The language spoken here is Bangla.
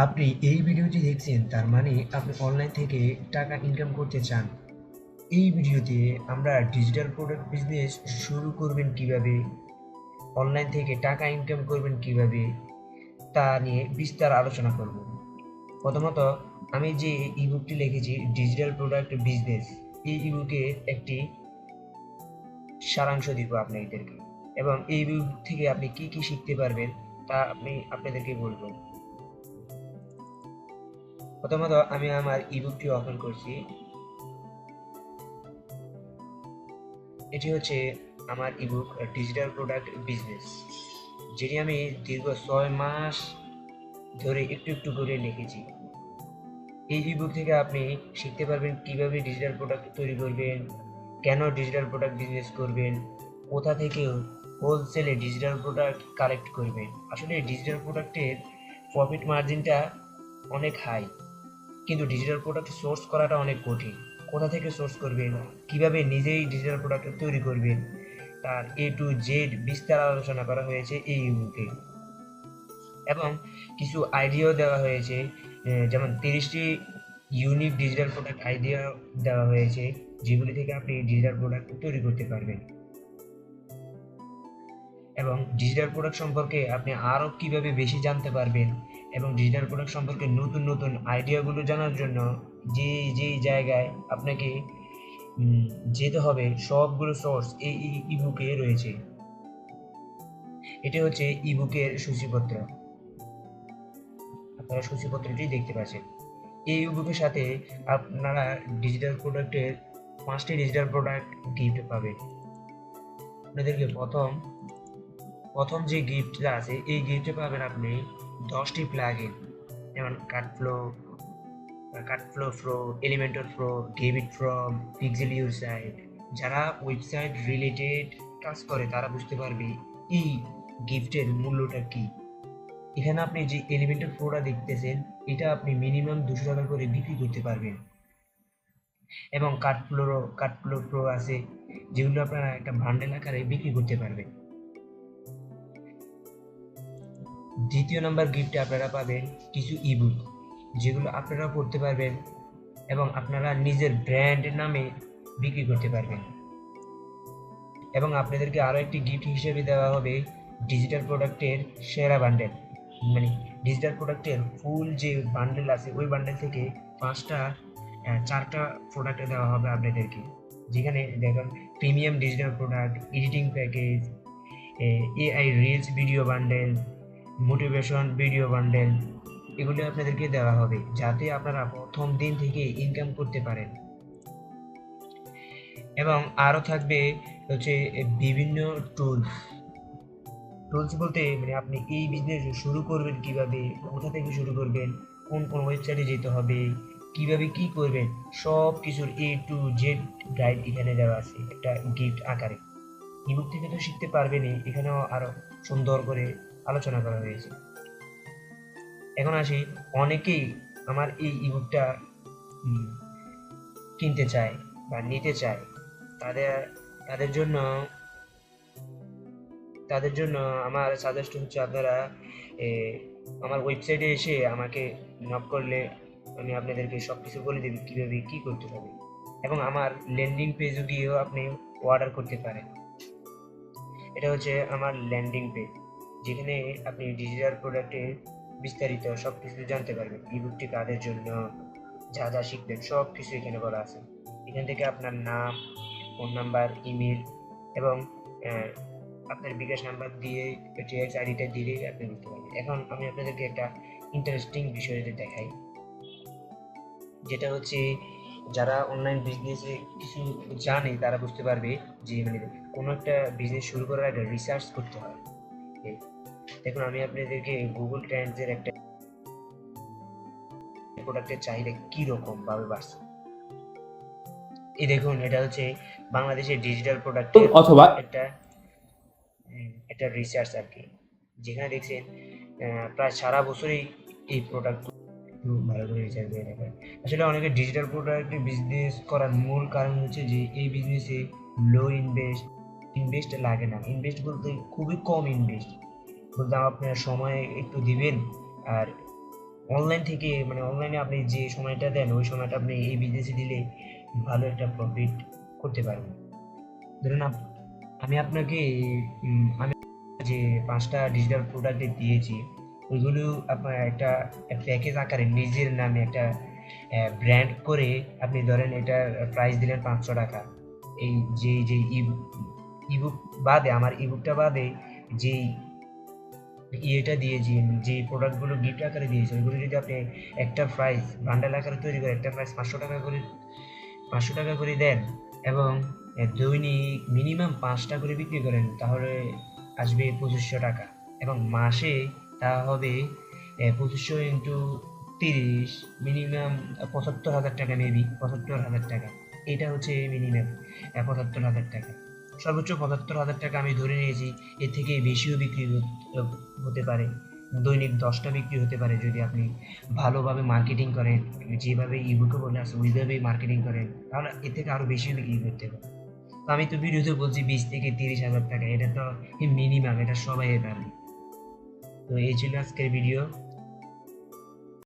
আপনি এই ভিডিওটি দেখছেন, তার মানে আপনি অনলাইন থেকে টাকা ইনকাম করতে চান। এই ভিডিওতে আমরা ডিজিটাল প্রোডাক্ট বিজনেস শুরু করবেন কিভাবে, অনলাইন থেকে টাকা ইনকাম করবেন কিভাবে, তা নিয়ে বিস্তার আলোচনা করব। প্রথমত, আমি যে ইবুকটি লিখেছি ডিজিটাল প্রোডাক্ট বিজনেস, এই ইবুকের একটি সারাংশ দিব আপনাদেরকে, এবং এই ইবুক থেকে আপনি কি কি শিখতে পারবেন তা আপনাদেরকে বলবো। প্রথমত, আমি আমার ইবুকটি ওপেন করছি। এটি হচ্ছে আমার ইবুক ডিজিটাল প্রোডাক্ট বিজনেস, যেটি আমি দীর্ঘ 6 মাস ধরে একটু একটু করে লিখেছি। এই ইবুক থেকে আপনি শিখতে পারবেন কিভাবে ডিজিটাল প্রোডাক্ট তৈরি করবেন, কেন ডিজিটাল প্রোডাক্ট বিজনেস করবেন, কোথা থেকে হোলসেলে ডিজিটাল প্রোডাক্ট কালেক্ট করবেন। আসলে ডিজিটাল প্রোডাক্টের প্রফিট মার্জিনটা অনেক হাই, কিন্তু ডিজিটাল প্রোডাক্ট সোর্স করাটা অনেক কঠিন। কোথা থেকে সোর্স করবেন, কিভাবে নিজেই ডিজিটাল প্রোডাক্ট তৈরি করবেন, তার এ টু জেড বিস্তার আলোচনা করা হয়েছে এই ইবুকে, এবং কিছু আইডিয়াও দেওয়া হয়েছে। যেমন 30টি ইউনিক ডিজিটাল প্রোডাক্ট আইডিয়া দেওয়া হয়েছে, যেগুলি থেকে আপনি ডিজিটাল প্রোডাক্ট তৈরি করতে পারবেন। এবং ডিজিটাল প্রোডাক্ট সম্পর্কে আপনি আরও কিভাবে বেশি জানতে পারবেন, এবং ডিজিটাল প্রোডাক্ট সম্পর্কে নতুন নতুন আইডিয়াগুলো জানার জন্য যে যেই জায়গায় আপনাকে উম, যেতে হবে, সবগুলো সোর্স এই ইবুকে রয়েছে। এটি হচ্ছে ইবুকের সূচিপত্র, আপনারা সূচিপত্রটি দেখতে পাচ্ছেন। এই ইবুকের সাথে আপনারা ডিজিটাল প্রোডাক্টের 5টি ডিজিটাল প্রোডাক্ট গিফট পাবেন। আপনাদেরকে প্রথম প্রথম যে গিফটটা আছে, এই গিফটে পাবেন আপনি 10টি প্লাগ ইন, যেমন CartFlow Pro, Elementor Pro, David from, Pixel Your Site. যারা ওয়েবসাইট রিলেটেড কাজ করে তারা বুঝতে পারবে এই গিফটের মূল্যটা কি। এখানে আপনি যে এলিমেন্টর প্রোটা দেখতেছেন, এটা আপনি মিনিমাম 200 টাকা করে বিক্রি করতে পারবেন। এবং কাঠফ্লো প্রো আছে, যেগুলো আপনারা একটা বান্ডেল আকারে বিক্রি করতে পারবেন। দ্বিতীয় নাম্বার গিফটে আপনারা পাবেন কিছু ইবুক, যেগুলো আপনারা পড়তে পারবেন এবং আপনারা নিজের ব্র্যান্ডের নামে বিক্রি করতে পারবেন। এবং আপনাদেরকে আরও একটি গিফট হিসেবে দেওয়া হবে ডিজিটাল প্রোডাক্টের সেরা বান্ডেল, মানে ডিজিটাল প্রোডাক্টের ফুল যে বান্ডেল আছে, ওই বান্ডেল থেকে 4টা প্রোডাক্ট দেওয়া হবে আপনাদেরকে। যেখানে দেখুন, premium digital product, editing package, AI reels video bundle, motivation video bundle, এগুলো আপনাদেরকে দেওয়া হবে যাতে আপনারা প্রথম দিন থেকে ইনকাম করতে পারেন। এবং আরও থাকবে হচ্ছে বিভিন্ন টুলস। টুলস বলতে মানে আপনি এই বিজনেস শুরু করবেন কিভাবে, কোথা থেকে শুরু করবেন, কোন কোন ওয়েবসাইটে যেতে হবে, কিভাবে কি করবেন, সব কিছুর এ টু জেড গাইড এখানে দেওয়া আছে একটা গিফট আকারে। ইবুক থেকে তো শিখতে পারবেনই, এখানেও আরো সুন্দর করে আলোচনা করা হয়েছে। এখন আসি, অনেকেই আমার এই ইবুকটা কিনতে চায় বা নিতে চায়। তাদের তাদের জন্য তাদের জন্য আমার সাজেস্ট হচ্ছে, আপনারা এ, আমার ওয়েবসাইটে এসে আমাকে নক করলে আমি আপনাদেরকে সব কিছু বলে দেব কীভাবে কী করতে হবে, এবং আমার ল্যান্ডিং পেজও গিয়েও আপনি অর্ডার করতে পারেন। এটা হচ্ছে আমার ল্যান্ডিং পেজ, যেখানে আপনি ডিজিটাল প্রোডাক্টের বিস্তারিত সব কিছু জানতে পারবেন। ইবুকটি কাদের জন্য, যা যা শিখবেন সব কিছু এখানে বলা আছে। এখান থেকে আপনার নাম, ফোন নাম্বার, ইমেল এবং আপনার বিকাশ নাম্বার দিয়ে টিএক্স আইডিটা দিলেই আপনি বুঝতে পারবেন। এখন আমি আপনাদেরকে একটা ইন্টারেস্টিং বিষয় দেখাই, যেটা হচ্ছে যারা অনলাইন বিজনেসে কিছু জানে তারা বুঝতে পারবে যে মানে কোনো একটা বিজনেস শুরু করার আগে রিসার্চ করতে হয়। দেখুন, আমি আপনাদেরকে গুগল ট্রেন্ডসের একটা প্রোডাক্টের চাহিদা কি রকম ভাবে বাড়ছে। এই দেখুন, এটা হচ্ছে বাংলাদেশের ডিজিটাল প্রোডাক্টের অথবা একটা একটা রিসার্চ আর কি, যেখানে দেখছেন প্রায় সারা বছরই এই প্রোডাক্ট ভালো করে রিসার্চ করে দেখায়। আসলে অনেকে ডিজিটাল প্রোডাক্ট বিজনেস করার মূল কারণ হচ্ছে যে এই বিজনেসে লো ইনভেস্ট লাগে না। ইনভেস্ট বলতে খুবই কম ইনভেস্ট, বলতে আপনার সময় একটু দিবেন আর অনলাইন থেকে মানে অনলাইনে আপনি যে সময়টা দেন ওই সময়টা আপনি এই বিজনেসে দিলে ভালো একটা প্রফিট করতে পারবেন। ধরুন আমি আপনাকে আমি যে 5টা ডিজিটাল প্রোডাক্ট দিয়েছি ওইগুলো আপনার একটা প্যাকেজ আকারে নিজের নামে একটা ব্র্যান্ড করে আপনি ধরেন এটার প্রাইস দিলেন 500 টাকা। এই যে ইবুক বাদে আমার ইবুকটা বাদে যেই ইয়েটা দিয়েছি, যে প্রোডাক্টগুলো গিফট আকারে দিয়েছি ওইগুলো যদি আপনি একটা প্রাইস বান্ডেল আকারে তৈরি করে একটা প্রাইস 500 টাকা করে 500 টাকা করে দেন এবং দৈনিক মিনিমাম 5টা করে বিক্রি করেন তাহলে আসবে 2500 টাকা এবং মাসে তা হবে 2500 × 30 মিনিমাম 75,000 টাকা, মেবি 75,000 টাকা। এটা হচ্ছে মিনিমাম 75,000 টাকা, সর্বোচ্চ 75,000 টাকা আমি ধরে নিয়েছি। এর থেকে বেশিও বিক্রি হতে পারে, দৈনিক 10টা বিক্রি হতে পারে যদি আপনি ভালোভাবে মার্কেটিং করেন, যেভাবে ইবুকে বলে আছে ওইভাবেই মার্কেটিং করেন তাহলে এর থেকে আরো বেশি বিক্রি করতে পারে। তো আমি তো ভিডিওতে বলছি 20 থেকে 30 হাজার টাকা, এটা তো মিনিমাম, এটা সবাই পারবে। তো এই ছিল আজকের ভিডিও।